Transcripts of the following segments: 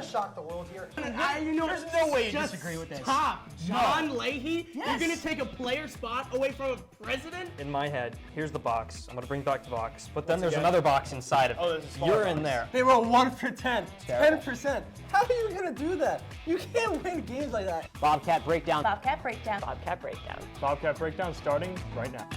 to shock the world here. There's no way you disagree with this. Stop. John Leahy? Yes. You're going to take a player spot away from a president? In my head, here's the box. I'm going to bring back the box. But then there's another box inside of it. Oh, there's a smaller You're box. in there. They roll 1 for 10. Terrible. 10%. How are you going to do that? You can't win games like that. Bobcat breakdown. Bobcat breakdown. Bobcat breakdown. Bobcat breakdown starting right now.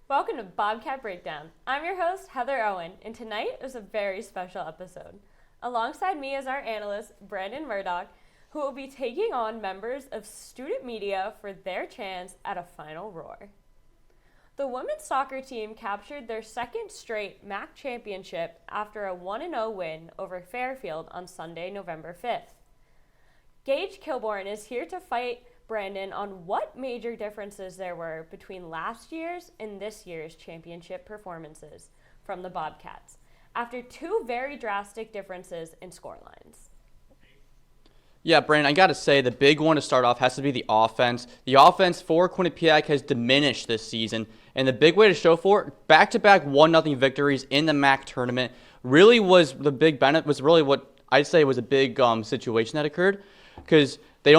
Welcome to Bobcat Breakdown. I'm your host, Heather Owen, and tonight is a very special episode. Alongside me is our analyst, Brandon Murdoch, who will be taking on members of student media for their chance at a final roar. The women's soccer team captured their second straight MAAC championship after a 1-0 win over Fairfield on Sunday, November 5th. Gage Kilborn is here to fight Brandon on what major differences there were between last year's and this year's championship performances from the Bobcats, after two very drastic differences in scorelines. Yeah, Brandon, I got to say the big one to start off has to be the offense. The offense for Quinnipiac has diminished this season, and the big way to show for it, back-to-back 1-0 victories in the MAAC tournament really was the big benefit, was really what I'd say was a big situation that occurred, because they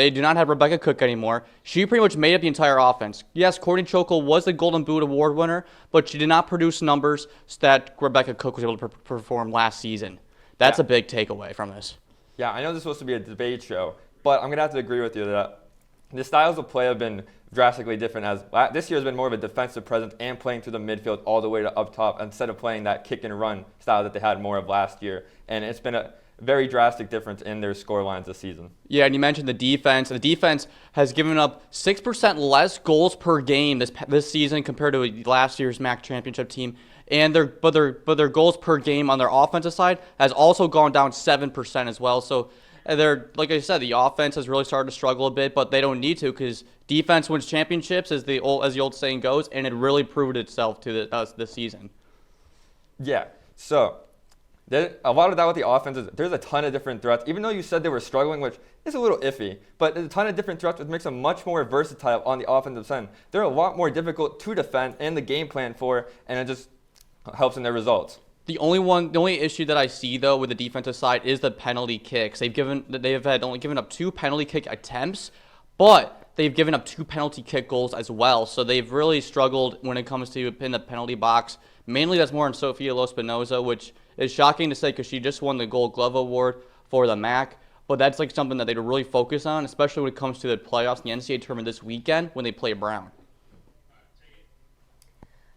do not have Rebecca Cook anymore. She pretty much made up the entire offense. Yes, Courtney Chokel was the Golden Boot Award winner, but she did not produce numbers that Rebecca Cook was able to perform last season. That's a big takeaway from this. Yeah, I know this is supposed to be a debate show, but I'm going to have to agree with you that the styles of play have been drastically different, as this year has been more of a defensive presence and playing through the midfield all the way to up top instead of playing that kick and run style that they had more of last year. And it's been a very drastic difference in their score lines this season. Yeah, and you mentioned the defense. The defense has given up 6% less goals per game this season compared to last year's MAAC championship team. And their goals per game on their offensive side has also gone down 7% as well. So like I said, the offense has really started to struggle a bit, but they don't need to because defense wins championships, as the old saying goes, and it really proved itself to us this season. Yeah, so a lot of that with the offense is there's a ton of different threats. Even though you said they were struggling, which is a little iffy, but there's a ton of different threats, which makes them much more versatile on the offensive side. They're a lot more difficult to defend and the game plan for, and it just helps in their results. The only issue that I see though with the defensive side is the penalty kicks. They've only given up 2 penalty kick attempts, but they've given up 2 penalty kick goals as well. So they've really struggled when it comes to in the penalty box. Mainly that's more on Sofia Lospinoza, which is shocking to say because she just won the Gold Glove Award for the MAAC. But that's like something that they really focus on, especially when it comes to the playoffs and the NCAA tournament this weekend when they play Brown.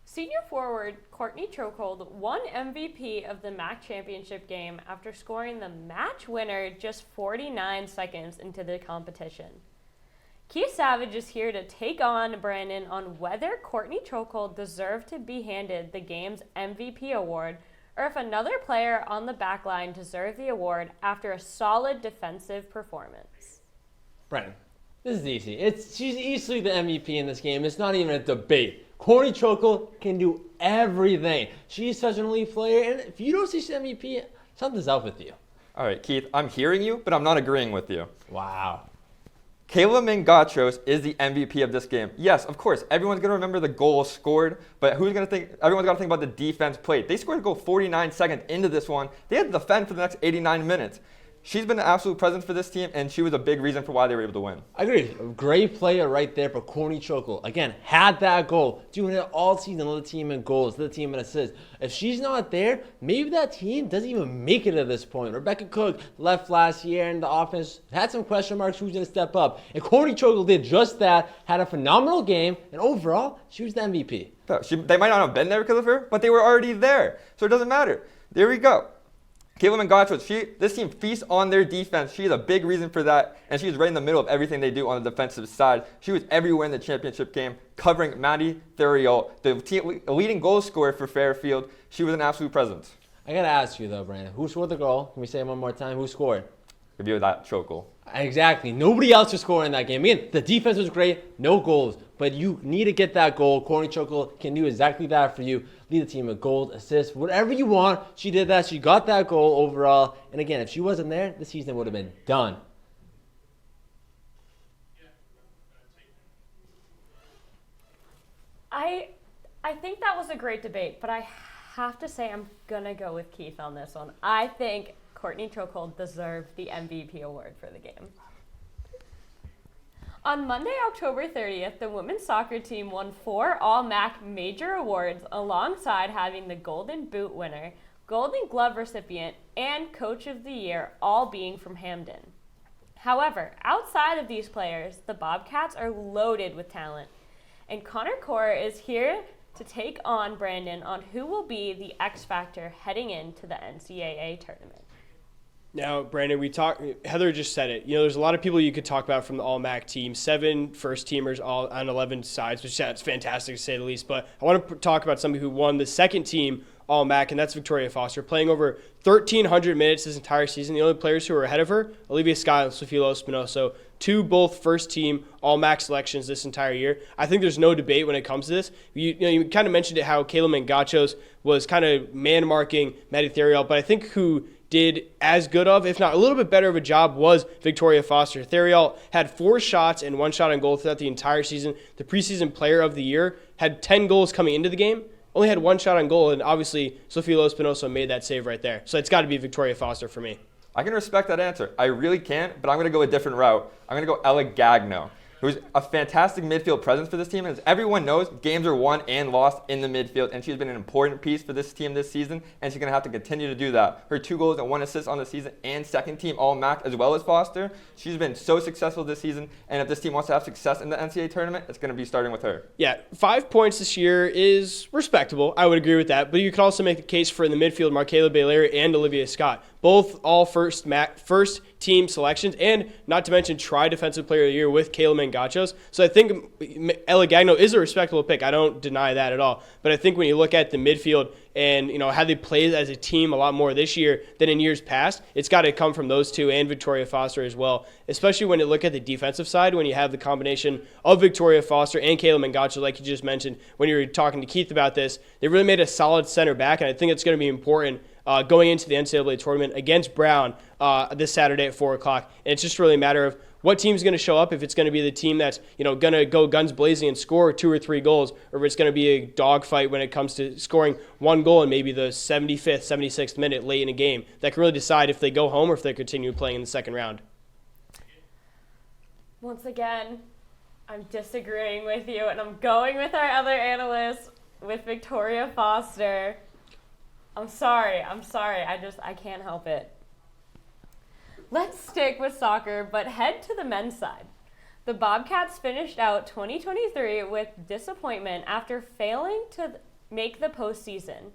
Senior forward Courtney Chokehold won MVP of the MAAC championship game after scoring the match winner just 49 seconds into the competition. Keith Savage is here to take on Brandon on whether Courtney Chokehold deserved to be handed the game's MVP award or if another player on the back line deserved the award after a solid defensive performance. Brandon, this is easy. She's easily the MVP in this game. It's not even a debate. Courtney Chokehold can do everything. She's such an elite player, and if you don't see she's MVP, something's up with you. All right, Keith, I'm hearing you, but I'm not agreeing with you. Wow. Kayla Mingachos is the MVP of this game. Yes, of course, everyone's going to remember the goal scored, but everyone's got to think about the defense played. They scored a goal 49 seconds into this one. They had to defend for the next 89 minutes. She's been an absolute presence for this team, and she was a big reason for why they were able to win. I agree. A great player right there for Courtney Chokehold. Again, had that goal. Doing it all season, led the team in goals, led the team in assists. If she's not there, maybe that team doesn't even make it at this point. Rebecca Cook left last year, and the offense had some question marks who's going to step up. And Courtney Chokehold did just that, had a phenomenal game, and overall, she was the MVP. They might not have been there because of her, but they were already there. So it doesn't matter. There we go. Kayla Mingachos, this team feasts on their defense. She's a big reason for that, and she's right in the middle of everything they do on the defensive side. She was everywhere in the championship game, covering Maddie Theriot, the leading goal scorer for Fairfield. She was an absolute presence. I got to ask you, though, Brandon, who scored the goal? Can we say it one more time? Who scored? Give you that Chokehold. Exactly. Nobody else was scoring in that game. Again, the defense was great, no goals. But you need to get that goal. Courtney Chokehold can do exactly that for you. Lead the team with goals, assists, whatever you want. She did that. She got that goal overall. And again, if she wasn't there, the season would have been done. I think that was a great debate, but I have to say I'm going to go with Keith on this one. I think Courtney Chokehold deserved the MVP award for the game. On Monday, October 30th, the women's soccer team won 4 All-MAAC major awards alongside having the Golden Boot winner, Golden Glove recipient, and Coach of the Year all being from Hamden. However, outside of these players, the Bobcats are loaded with talent. And Connor Core is here to take on Brandon on who will be the X Factor heading into the NCAA tournament. Now, Brandon, Heather just said it. There's a lot of people you could talk about from the All-MAAC team, 7 first-teamers all on 11 sides, which sounds fantastic to say the least. But I want to talk about somebody who won the second team All-MAAC, and that's Victoria Foster, playing over 1,300 minutes this entire season. The only players who are ahead of her, Olivia Sky and Sofilo Espinoso, 2 both first-team All-MAAC selections this entire year. I think there's no debate when it comes to this. You kind of mentioned it, how Kayla Mangachos was kind of man-marking Maddie Theriault, but I think who did as good of, if not a little bit better of a job, was Victoria Foster. Theriault had 4 shots and 1 shot on goal throughout the entire season. The preseason player of the year, had 10 goals coming into the game, only had 1 shot on goal, and obviously Sofilo Espinoso made that save right there. So it's got to be Victoria Foster for me. I can respect that answer. I really can't, but I'm going to go a different route. I'm going to go Ella Gagno, who's a fantastic midfield presence for this team. And as everyone knows, games are won and lost in the midfield, and she's been an important piece for this team this season, and she's going to have to continue to do that. Her 2 goals and 1 assist on the season, and second team All-MAAC as well as Foster. She's been so successful this season, and if this team wants to have success in the NCAA tournament, it's going to be starting with her. Yeah, 5 points this year is respectable. I would agree with that, but you could also make the case for in the midfield, Markayla Baylor and Olivia Scott. Both all first team selections, and not to mention Defensive Player of the Year with Kayla Mangachos. So I think Ella Gagno is a respectable pick. I don't deny that at all. But I think when you look at the midfield and how they played as a team a lot more this year than in years past, it's got to come from those 2 and Victoria Foster as well. Especially when you look at the defensive side, when you have the combination of Victoria Foster and Kayla Mangachos, like you just mentioned when you were talking to Keith about this. They really made a solid center back, and I think it's going to be important going into the NCAA tournament against Brown this Saturday at 4 o'clock. And it's just really a matter of what team's going to show up, if it's going to be the team that's going to go guns blazing and score 2 or 3 goals, or if it's going to be a dogfight when it comes to scoring 1 goal in maybe the 75th, 76th minute late in a game. That can really decide if they go home or if they continue playing in the second round. Once again, I'm disagreeing with you, and I'm going with our other analyst, with Victoria Foster. I'm sorry. I can't help it. Let's stick with soccer, but head to the men's side. The Bobcats finished out 2023 with disappointment after failing to make the postseason.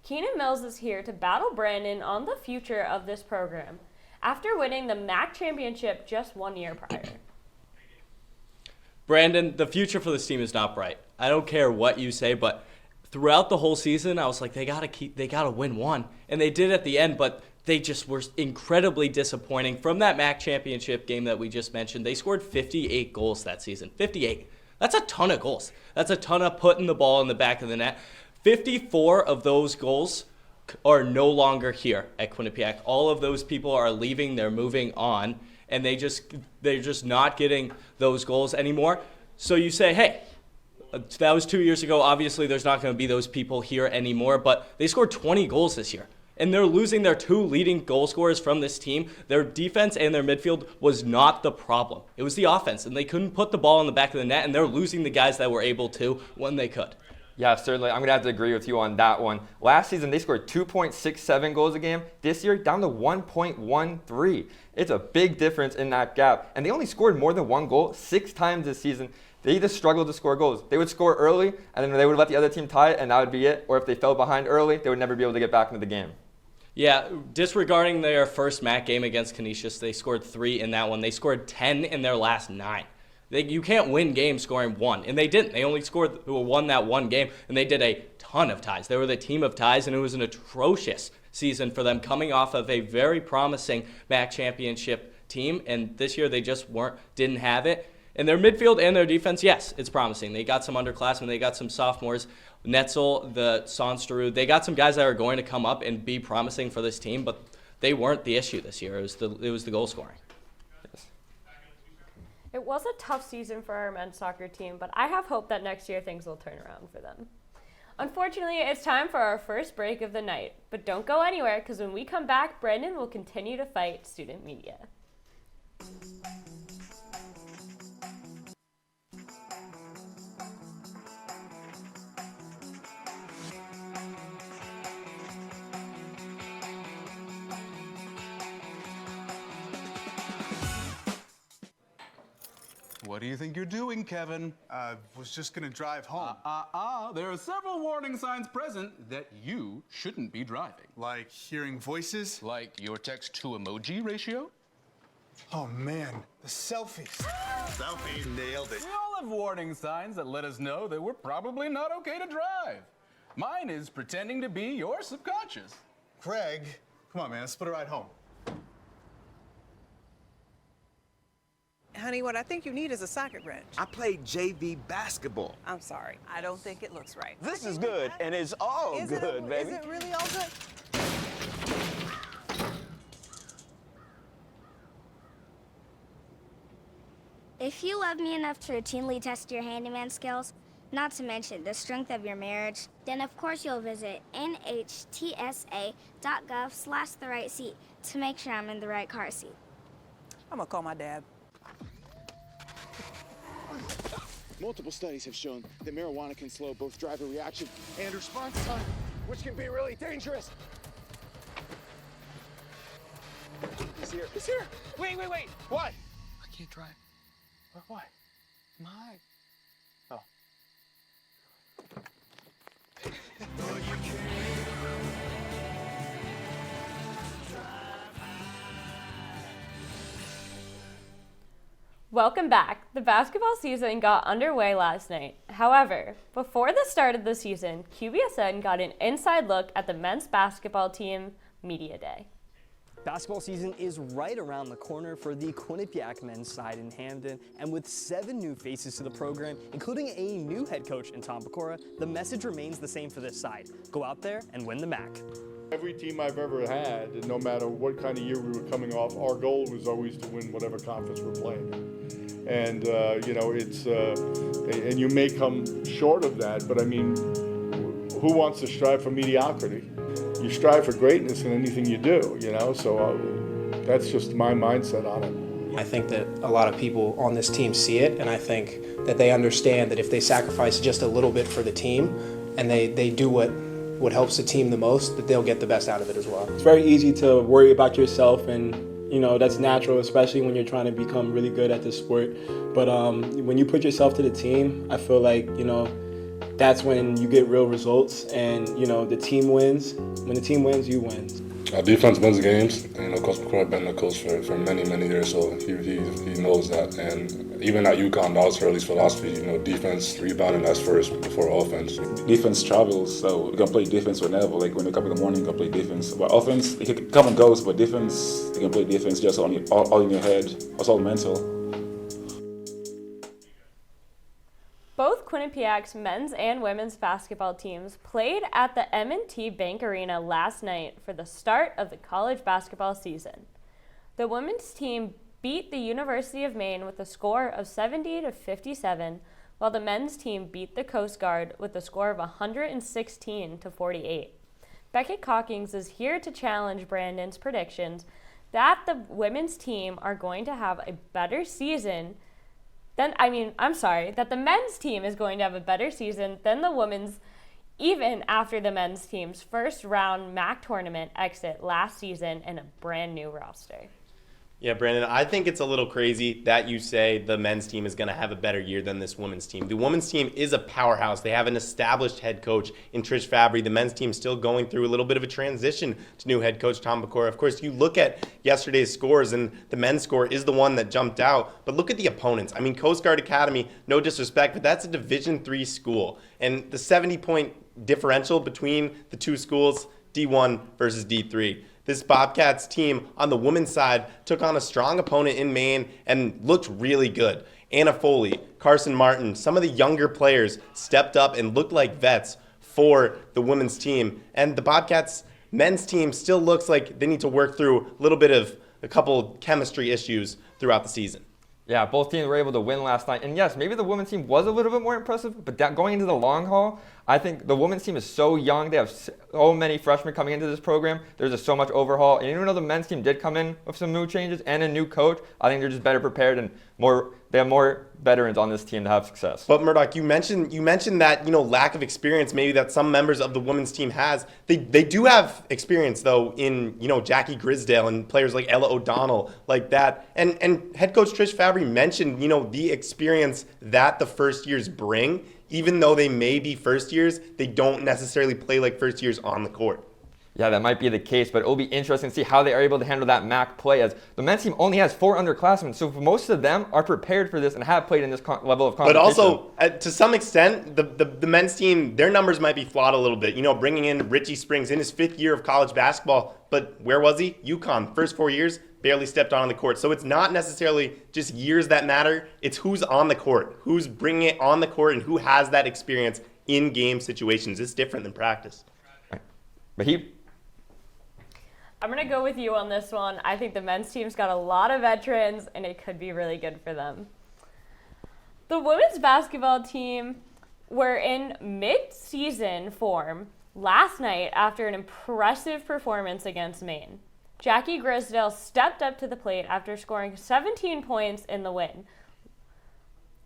Keenan Mills is here to battle Brandon on the future of this program after winning the MAAC championship just 1 year prior. Brandon, the future for this team is not bright. I don't care what you say, but throughout the whole season, I was like, they gotta win 1, and they did at the end, but they just were incredibly disappointing. From that MAAC championship game that we just mentioned, they scored 58 goals that season. 58. That's a ton of goals. That's a ton of putting the ball in the back of the net. 54 of those goals are no longer here at Quinnipiac. All of those people are leaving. They're moving on, and they're just not getting those goals anymore. So you say, hey, that was 2 years ago. Obviously, there's not going to be those people here anymore, but they scored 20 goals this year. And they're losing their 2 leading goal scorers from this team. Their defense and their midfield was not the problem. It was the offense, and they couldn't put the ball in the back of the net, and they're losing the guys that were able to when they could. Yeah, certainly. I'm going to have to agree with you on that one. Last season, they scored 2.67 goals a game. This year, down to 1.13. It's a big difference in that gap. And they only scored more than 1 goal 6 times this season. They just struggled to score goals. They would score early, and then they would let the other team tie it, and that would be it. Or if they fell behind early, they would never be able to get back into the game. Yeah, disregarding their first MAAC game against Canisius, they scored 3 in that one. They scored 10 in their last 9. You can't win games scoring 1, and they didn't. They only won that 1 game, and they did a ton of ties. They were the team of ties, and it was an atrocious season for them, coming off of a very promising MAAC championship team, and this year they just didn't have it. And their midfield and their defense, yes, it's promising. They got some underclassmen, they got some sophomores, Netzel, the Sonsterud. They got some guys that are going to come up and be promising for this team, but they weren't the issue this year. It was the goal scoring. Yes. It was a tough season for our men's soccer team, but I have hope that next year things will turn around for them. Unfortunately, it's time for our first break of the night. But don't go anywhere, because when we come back, Brendan will continue to fight student media. What do you think you're doing, Kevin? Was just gonna drive home. There are several warning signs present that you shouldn't be driving. Like hearing voices? Like your text-to-emoji ratio? Oh man, the selfies. Selfies. Nailed it. We all have warning signs that let us know that we're probably not okay to drive. Mine is pretending to be your subconscious. Craig, come on man, let's split a ride home. Honey, what I think you need is a socket wrench. I played JV basketball. I'm sorry. I don't think it looks right. This is good, and it's all good, baby. Is it really all good? If you love me enough to routinely test your handyman skills, not to mention the strength of your marriage, then of course you'll visit nhtsa.gov/the-right-seat to make sure I'm in the right car seat. I'm gonna call my dad. Multiple studies have shown that marijuana can slow both driver reaction and response time, which can be really dangerous. He's here. He's here. Wait. What? I can't drive. Why? My. Oh. Welcome back. The basketball season got underway last night. However, before the start of the season, QBSN got an inside look at the men's basketball team Media Day. Basketball season is right around the corner for the Quinnipiac men's side in Hamden, and with 7 new faces to the program, including a new head coach in Tom Pecora, the message remains the same for this side. Go out there and win the MAAC. Every team I've ever had, and no matter what kind of year we were coming off, our goal was always to win whatever conference we're playing. And, and you may come short of that, but I mean, who wants to strive for mediocrity? You strive for greatness in anything you do, so that's just my mindset on it. I think that a lot of people on this team see it, and I think that they understand that if they sacrifice just a little bit for the team and they do what helps the team the most, that they'll get the best out of it as well. It's very easy to worry about yourself, and that's natural, especially when you're trying to become really good at the sport. But when you put yourself to the team, I feel like that's when you get real results, and the team wins. When the team wins, you win. Our defense wins games. Coach McCoy has been the coach for many years, so he knows that. And even at UConn, that was Hurley's philosophy. Defense, rebounding, that's first before offense. Defense travels, so you can play defense whenever. Like when you wake up in the morning, you can play defense. But offense, it can come and goes. But defense, you can play defense just all in your head. It's all mental. Both Quinnipiac's men's and women's basketball teams played at the M&T Bank Arena last night for the start of the college basketball season. The women's team beat the University of Maine with a score of 70-57, while the men's team beat the Coast Guard with a score of 116-48. Beckett Cockings is here to challenge Brandon's predictions that the women's team are going to have a better season that the men's team is going to have a better season than the women's, even after the men's team's first round MAAC tournament exit last season in a brand new roster. Yeah, Brandon, I think it's a little crazy that you say the men's team is going to have a better year than this women's team. The women's team is a powerhouse. They have an established head coach in Trish Fabry. The men's team is still going through a little bit of a transition to new head coach Tom Pecora. Of course, you look at yesterday's scores, and the men's score is the one that jumped out. But look at the opponents. I mean, Coast Guard Academy, no disrespect, but that's a Division III school. And the 70-point differential between the two schools, D1 versus D3. This Bobcats team on the women's side took on a strong opponent in Maine and looked really good. Anna Foley, Carson Martin, some of the younger players stepped up and looked like vets for the women's team. And the Bobcats men's team still looks like they need to work through a couple chemistry issues throughout the season. Yeah, both teams were able to win last night. And yes, maybe the women's team was a little bit more impressive, but going into the long haul, I think the women's team is so young. They have so many freshmen coming into this program. There's just so much overhaul. And even though the men's team did come in with some mood changes and a new coach, I think they're just better prepared and they have more veterans on this team to have success. But Murdoch, you mentioned that lack of experience maybe that some members of the women's team has. They do have experience though in Jackie Grisdale and players like Ella O'Donnell like that. And head coach Trish Fabry mentioned the experience that the first years bring. Even though they may be first years, they don't necessarily play like first years on the court. Yeah, that might be the case, but it'll be interesting to see how they are able to handle that MAAC play, as the men's team only has 4 underclassmen, so most of them are prepared for this and have played in this level of competition. But also, to some extent, the men's team, their numbers might be flawed a little bit. Bringing in Richie Springs in his 5th year of college basketball, but where was he? UConn, first 4 years, barely stepped on the court. So it's not necessarily just years that matter. It's who's on the court, who's bringing it on the court, and who has that experience in game situations. It's different than practice. But I'm going to go with you on this one. I think the men's team's got a lot of veterans, and it could be really good for them. The women's basketball team were in mid-season form last night after an impressive performance against Maine. Jackie Grisdale stepped up to the plate after scoring 17 points in the win.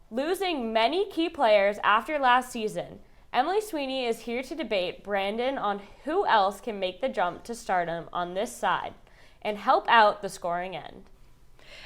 Losing many key players after last season, Emily Sweeney is here to debate Brandon on who else can make the jump to stardom on this side and help out the scoring end.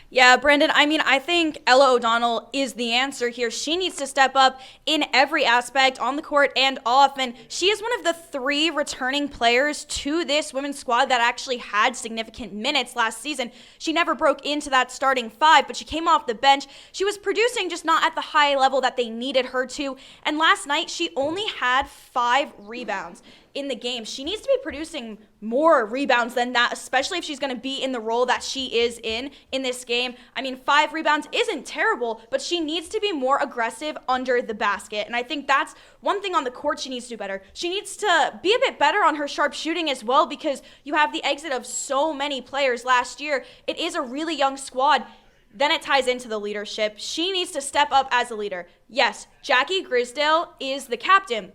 Yeah, Brandon, I think Ella O'Donnell is the answer here. She needs to step up in every aspect, on the court and off, and she is one of the 3 returning players to this women's squad that actually had significant minutes last season. She never broke into that starting 5, but she came off the bench. She was producing, just not at the high level that they needed her to, and last night she only had 5 rebounds in the game. She needs to be producing more rebounds than that, especially if she's going to be in the role that she is in this game. 5 rebounds isn't terrible, but she needs to be more aggressive under the basket. And I think that's one thing on the court she needs to do better. She needs to be a bit better on her sharp shooting as well, because you have the exit of so many players last year. It is a really young squad. Then it ties into the leadership. She needs to step up as a leader. Yes, Jackie Grisdale is the captain.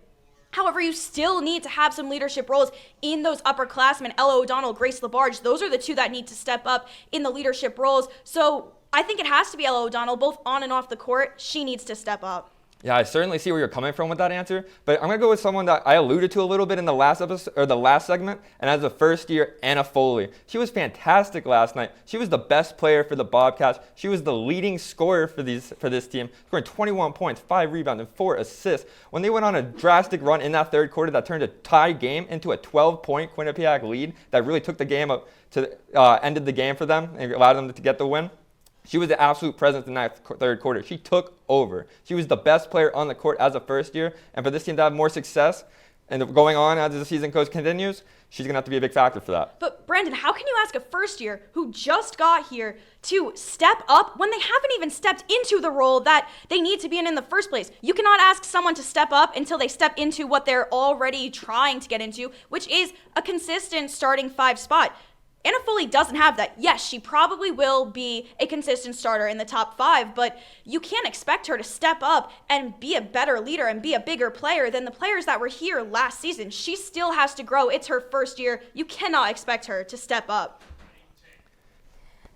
However, you still need to have some leadership roles in those upperclassmen. Ella O'Donnell, Grace LaBarge, those are the 2 that need to step up in the leadership roles. So I think it has to be Ella O'Donnell, both on and off the court. She needs to step up. Yeah, I certainly see where you're coming from with that answer, but I'm going to go with someone that I alluded to a little bit in the last episode, or the last segment, and as a first year, Anna Foley. She was fantastic last night. She was the best player for the Bobcats. She was the leading scorer for this team, scoring 21 points, 5 rebounds, and 4 assists. When they went on a drastic run in that third quarter that turned a tie game into a 12-point Quinnipiac lead that really took the game up to ended the game for them and allowed them to get the win. She was the absolute presence in that third quarter. She took over. She was the best player on the court as a first year. And for this team to have more success and going on as the season continues, she's going to have to be a big factor for that. But Brandon, how can you ask a first year who just got here to step up when they haven't even stepped into the role that they need to be in the first place? You cannot ask someone to step up until they step into what they're already trying to get into, which is a consistent starting 5 spot. Anna Foley doesn't have that. Yes, she probably will be a consistent starter in the top 5, but you can't expect her to step up and be a better leader and be a bigger player than the players that were here last season. She still has to grow. It's her first year. You cannot expect her to step up.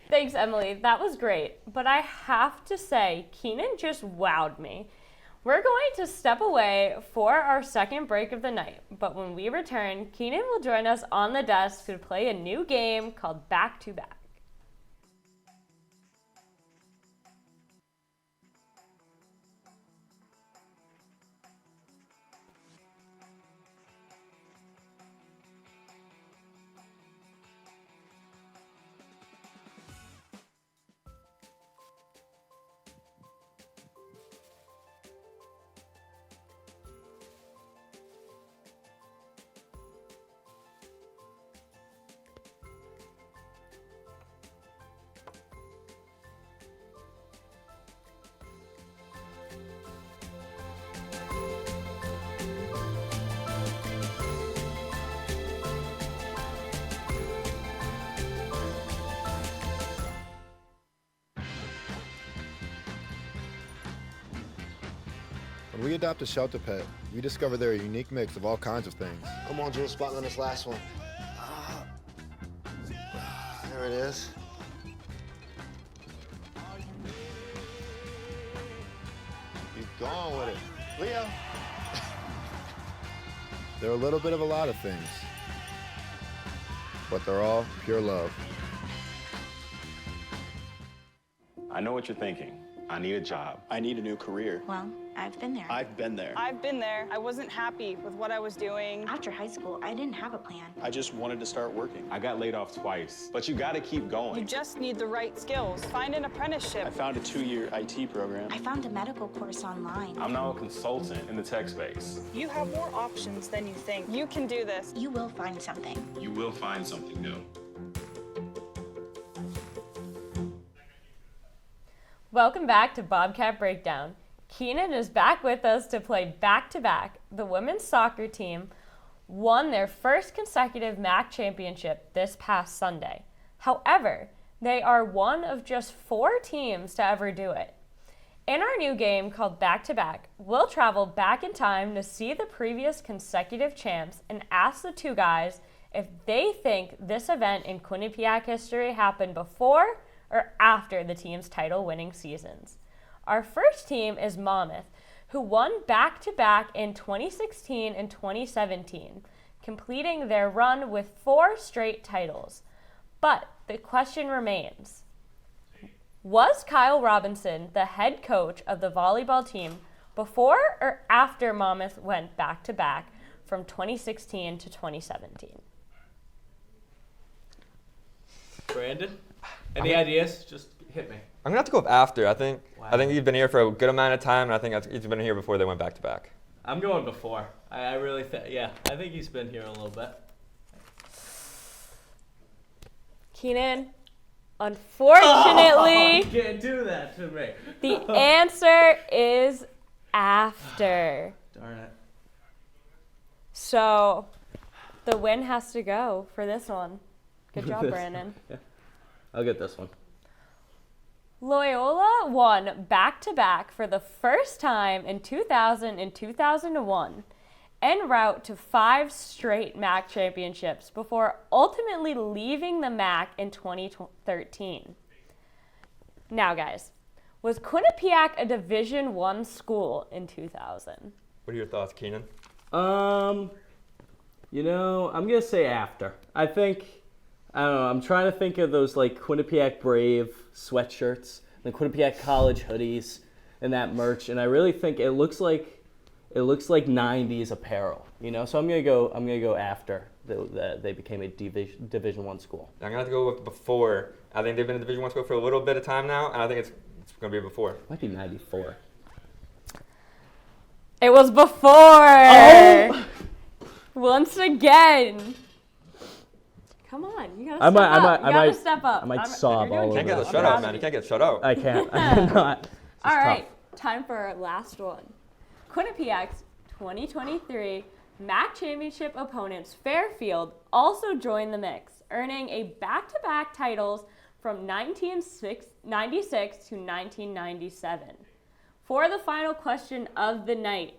Thanks, Emily. That was great. But I have to say, Keenan just wowed me. We're going to step away for our second break of the night, but when we return, Keenan will join us on the desk to play a new game called Back-to-Back. When we adopt a shelter pet, we discover they're a unique mix of all kinds of things. Come on, Drew, spot me on this last one. There it is. Keep going with it. Leo! They're a little bit of a lot of things, but they're all pure love. I know what you're thinking. I need a job. I need a new career. Well, I've been there. I've been there. I've been there. I wasn't happy with what I was doing. After high school, I didn't have a plan. I just wanted to start working. I got laid off twice, but you gotta keep going. You just need the right skills. Find an apprenticeship. I found a 2-year IT program. I found a medical course online. I'm now a consultant in the tech space. You have more options than you think. You can do this. You will find something. You will find something new. Welcome back to Bobcat Breakdown. Keenan is back with us to play back-to-back. The women's soccer team won their first consecutive MAAC championship this past Sunday. However, they are one of just 4 teams to ever do it. In our new game called Back-to-Back, we'll travel back in time to see the previous consecutive champs and ask the 2 guys if they think this event in Quinnipiac history happened before or after the team's title-winning seasons. Our first team is Monmouth, who won back-to-back in 2016 and 2017, completing their run with 4 straight titles. But the question remains, was Kyle Robinson the head coach of the volleyball team before or after Monmouth went back-to-back from 2016 to 2017? Brandon? Any ideas? Just hit me. I'm gonna have to go with after. I think he's been here for a good amount of time, and I think he's been here before they went back to back. I'm going before. I really think, yeah, I think he's been here a little bit. Keenan, unfortunately, you can't do that to me. The answer is after. Darn it. So, the win has to go for this one. Good job, Brandon. Yeah. I'll get this one. Loyola won back-to-back for the first time in 2000 and 2001, en route to 5 straight MAAC championships before ultimately leaving the MAAC in 2013. Now, guys, was Quinnipiac a Division I school in 2000? What are your thoughts, Keenan? I'm gonna say after. I don't know, I'm trying to think of those like Quinnipiac Brave sweatshirts, the Quinnipiac College hoodies, and that merch, and I really think it looks like 90s apparel, So I'm gonna go after they became a Division I school. I'm gonna have to go with before. I think they've been a Division I school for a little bit of time now, and I think it's gonna be before. Might be 94. It was before. Oh! Once again. Come on, you gotta step up. I might sob all over. You can't get shut out, man. You can't get shut out. I can't. I'm not. All right, time for our last one. Quinnipiac's 2023 MAAC championship opponents Fairfield also joined the mix, earning a back-to-back titles from 1996 to 1997. For the final question of the night,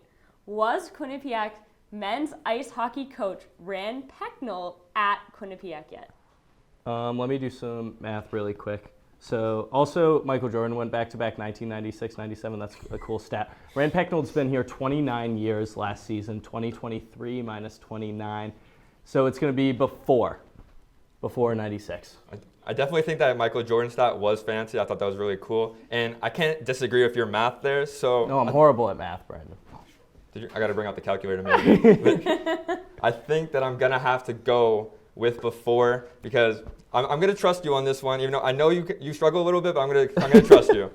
was Quinnipiac's men's ice hockey coach Rand Pecknell at Quinnipiac yet? Let me do some math really quick. So also Michael Jordan went back-to-back 1996, 97. That's a cool stat. Rand Pecknell's been here 29 years last season, 2023 minus 29. So it's going to be before 96. I definitely think that Michael Jordan stat was fancy. I thought that was really cool. And I can't disagree with your math there. So no, I'm horrible at math, Brandon. I got to bring out the calculator maybe. I think that I'm going to have to go with before because I'm going to trust you on this one, even though I know you struggle a little bit, but I'm going to trust you.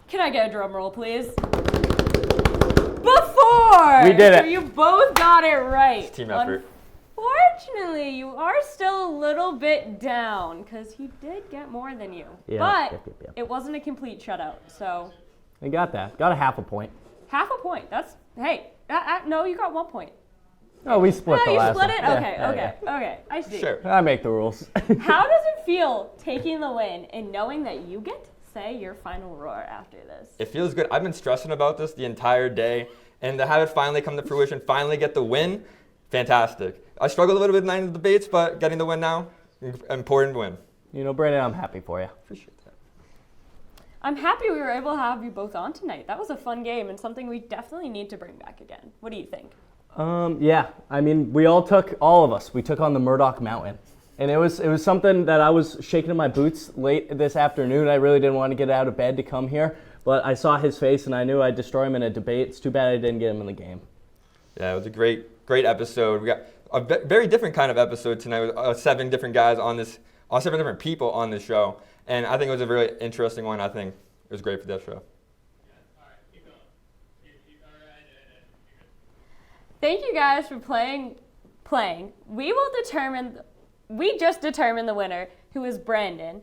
Can I get a drum roll, please? Before! We did it. So you both got it right. It's team effort. Unfortunately, you are still a little bit down because he did get more than you. Yeah. But it wasn't a complete shutout, so. I got that. Got a half a point. Half a point. That's, hey, no, you got 1 point. Oh, we split the last one. You split it? Okay. I see. Sure. I make the rules. How does it feel taking the win and knowing that you get to say your final roar after this? It feels good. I've been stressing about this the entire day, and to have it finally come to fruition, finally get the win, fantastic. I struggled a little bit in the debates, but getting the win now, important win. You know, Brandon, I'm happy for you. Appreciate that. I'm happy we were able to have you both on tonight. That was a fun game and something we definitely need to bring back again. What do you think? Yeah, I mean, all of us took on the Murdoch Mountain. And it was something that I was shaking in my boots late this afternoon. I really didn't want to get out of bed to come here, but I saw his face and I knew I'd destroy him in a debate. It's too bad I didn't get him in the game. Yeah, it was a great episode. We got a very different kind of episode tonight with 7 different guys on this, 7 different people on this show. And I think it was a really interesting one. I think it was great for that show. Thank you guys for playing. We just determined the winner, who is Brandon.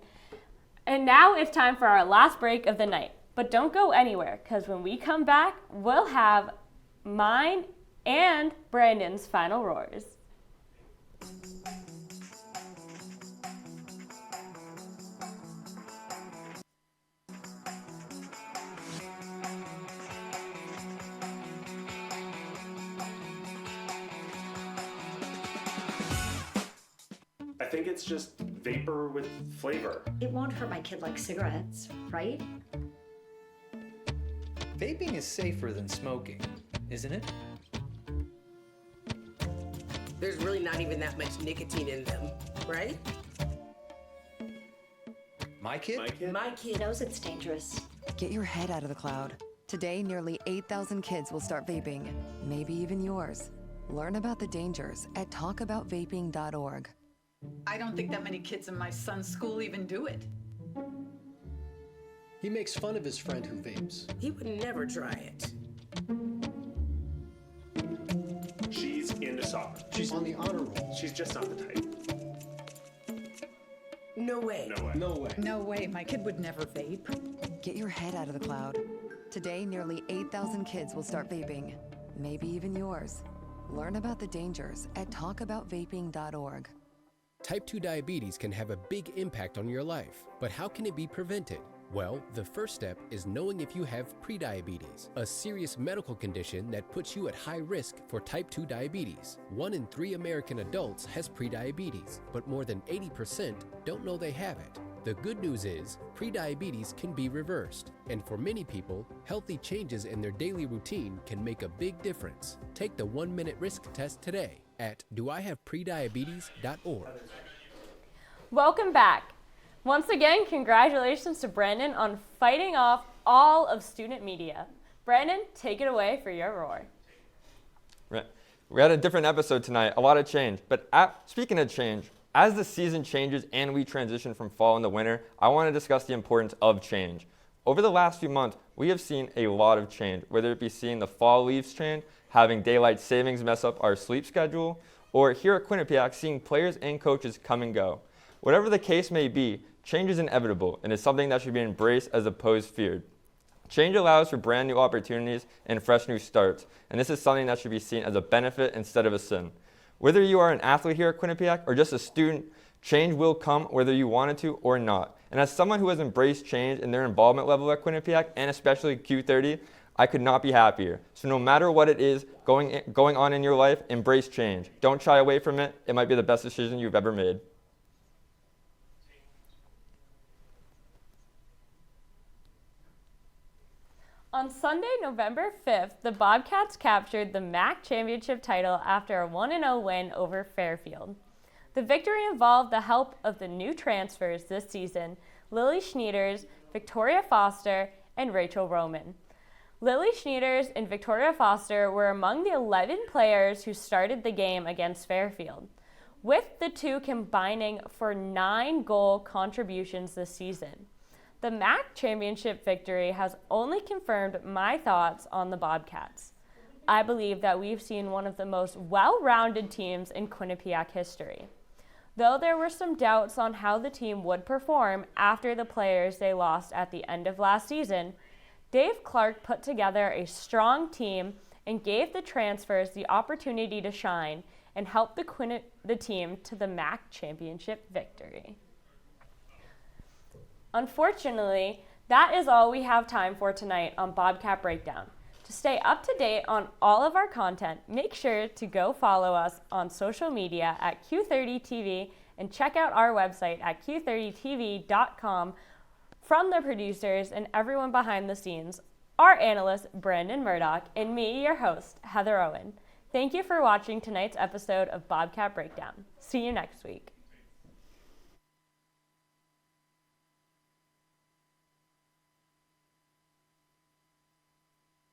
And now it's time for our last break of the night. But don't go anywhere, because when we come back, we'll have mine and Brandon's final roars. I think it's just vapor with flavor. It won't hurt my kid like cigarettes, right? Vaping is safer than smoking, isn't it? There's really not even that much nicotine in them, right? My kid? My kid knows it's dangerous. Get your head out of the cloud. Today, nearly 8,000 kids will start vaping, maybe even yours. Learn about the dangers at talkaboutvaping.org. I don't think that many kids in my son's school even do it. He makes fun of his friend who vapes. He would never try it. She's into soccer. She's on the honor roll. She's just not the type. No way. No way. No way. No way, my kid would never vape. Get your head out of the cloud. Today, nearly 8,000 kids will start vaping, maybe even yours. Learn about the dangers at talkaboutvaping.org. Type 2 diabetes can have a big impact on your life, but how can it be prevented? Well, the first step is knowing if you have prediabetes, a serious medical condition that puts you at high risk for type 2 diabetes. 1 in 3 American adults has prediabetes, but more than 80% don't know they have it. The good news is, prediabetes can be reversed, and for many people, healthy changes in their daily routine can make a big difference. Take the 1-minute risk test today at doihaveprediabetes.org. Welcome back. Once again, congratulations to Brandon on fighting off all of student media. Brandon, take it away for your roar. Right. We had a different episode tonight, a lot of change. But speaking of change, as the season changes and we transition from fall into winter, I want to discuss the importance of change. Over the last few months, we have seen a lot of change, whether it be seeing the fall leaves change, having daylight savings mess up our sleep schedule, or here at Quinnipiac, seeing players and coaches come and go. Whatever the case may be, change is inevitable and is something that should be embraced as opposed feared. Change allows for brand new opportunities and fresh new starts, and this is something that should be seen as a benefit instead of a sin. Whether you are an athlete here at Quinnipiac or just a student, change will come whether you want it to or not. And as someone who has embraced change in their involvement level at Quinnipiac, and especially Q30, I could not be happier. So no matter what it is going on in your life, embrace change. Don't shy away from it. It might be the best decision you've ever made. On Sunday, November 5th, the Bobcats captured the MAAC championship title after a 1-0 win over Fairfield. The victory involved the help of the new transfers this season, Lily Schneiders, Victoria Foster, and Rachel Roman. Lily Schneiders and Victoria Foster were among the 11 players who started the game against Fairfield, with the two combining for 9 goal contributions this season. The MAAC championship victory has only confirmed my thoughts on the Bobcats. I believe that we've seen one of the most well-rounded teams in Quinnipiac history. Though there were some doubts on how the team would perform after the players they lost at the end of last season, Dave Clark put together a strong team and gave the transfers the opportunity to shine and help the team to the MAAC championship victory. Unfortunately, That is all we have time for tonight on Bobcat Breakdown. To stay up to date on all of our content, make sure to go follow us on social media at Q30TV and check out our website at q30tv.com. From the producers and everyone behind the scenes, our analyst, Brandon Murdoch, and me, your host, Heather Owen. Thank you for watching tonight's episode of Bobcat Breakdown. See you next week.